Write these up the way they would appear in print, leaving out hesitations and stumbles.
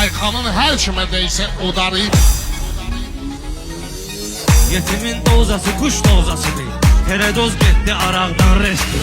Ayxanın hər kimə deysə odarı. Yetimin dozası kuş dozasıdır. Teredoz getdi araqdan resti.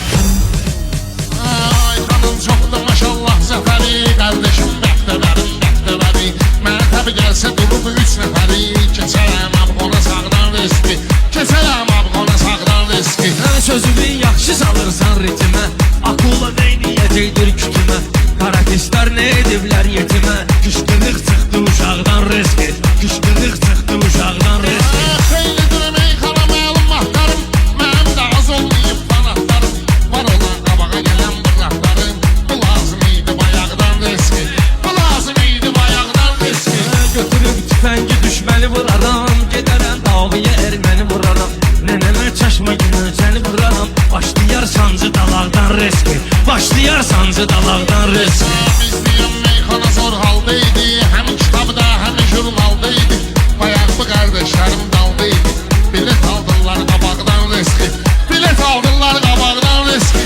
Ayxanın çoxdur maşallah zəfəri. Qardeşim məktəbəri. Mənə təbi gəlsə durub 3 nəfəri. Keçərəm abqona sağdan riski. Keçərəm abqona sağdan riski. Sözümü yaxşı salırsan ritmə. Akula neyniyəcəkdir kütümə. Karakistlər nə ediblər yetimə. Kışqırıq çıxdı uşaqdan riski. Kışqırıq çıxdı uşaqdan riski. Xeylidir meyxana məlum vaxtlarım. Mənim də az olmayıb fanatlarım. Var olan qabağa gələn bıraqlarım. Bu lazım idi bayaqdan riski. Bu lazım idi bayaqdan riski. Götürüb tüfəngi düşməni vuraram. Gedərəm davaya erməni vuraram. Nənəmə çaşma günə səni vuraram. Başlayar sancı dalaqdan riski. Başlayar sancı dalaqdan riski. Biz deyəm meyxana zor haldaydı. Həm kitabda həm jurnaldaydı. Bayaq bu qardeşlərim daldaydı. Bilet aldılar qabaqdan riski. Bilet aldılar qabaqdan riski.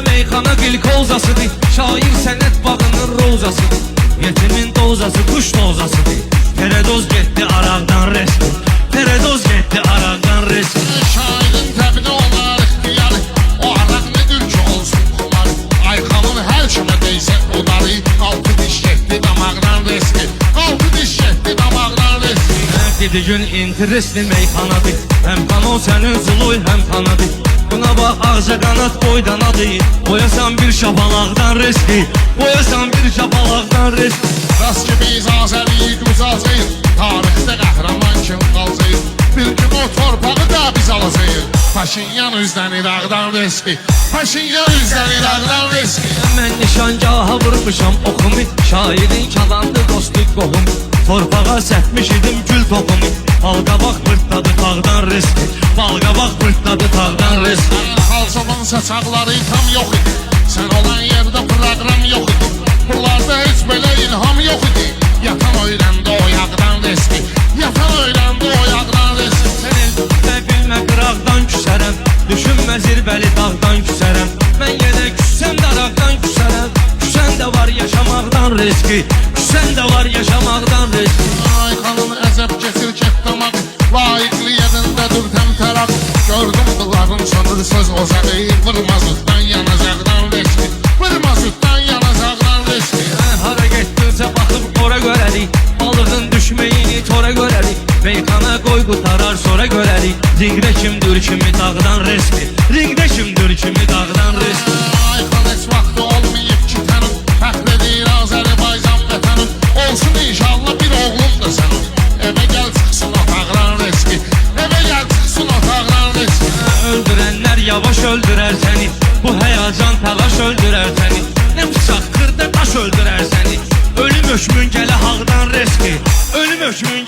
Meyxana gül kozasıdır. Şair sənət bağının rozasıdır. Yetimin dozası kuş dozasıdır. Teredoz getdi araqdan resti. Teredoz getdi araqdan resti. Şairin təbini olar ixtiyarı. O araq nedir ki olsun kumar. Ayxanın hər kimə deysə odarı. Altı diş getdi damaqdan riski. Altı diş getdi damaqdan riski. Dedi gün interesli meyxanadır. Həm qano sənin zuluy həm kanadır. Buna bax ağca qanat boydanadır. Boyasan bir şapalaqdan riski. Boyasan bir şapalaqdan riski. Rast ki biz azəriyik uzacayıq. Tarixdə qəhrəman kim qalacaq. Bir gün o torpağı da biz alacağıq. Paşinyan üzdən İraqdan riski. Paşinyan üzdən İraqdan riski. Mən nişangaha vurmuşam oxumu. Şairin kalandı dostu qohum. Torpağa sətmiş idim gül topumu. Balqabaq pırtladı tağdan riski. Balqabaq pırtladı tağdan riski. Xalçoğun saçaqları tam yox idi. Sən olan yerdə proqram yox idi. Bunlarda heç belə ilham yox idi. Yatan öyrəndi o yağdan riski. Yatan öyrəndi o yağdan riski. Sən elbdə gülmə qıraqdan küsərəm. Düşünmə zirbəli dağdan küsərəm. Mən yenə küssəm daraqdan küsərəm. Küsən də var yaşamaqdan riski. Küsən də var yaşamaqdan riski. Ayxanın əzəb keçir getdamaq. Layiqli yerində dur təmtəraq. Gördüm qılların sönür söz o zəqi. Vırmazıqdan yanacaqdan riski. Vırmazıqdan yanacaqdan riski. Hara getdirsə baxıb ora görərik. Balığın düşməyini tora görərik. Meyxana qoy qutarar sonra görərik. Ringdə kimdir kimi dağdan riski. Ringdə kimdir kimi dağdan riski. Ayxan heç vaxtı olmayıb ki tənim. Fəxr edir Azərbaycan vətənim. Olsun inşallah bir oğlum da sənin. Evə gəl çıxsın otaqdan riski. Evə gəl çıxsın otaqdan riski. Öldürənlər yavaş öldürər səni. Bu həyacan təlaş öldürər səni. Nə bıçaq qırda daş öldürər səni. Ölüm hökmün gələ haqdan riski. Ölüm hökmün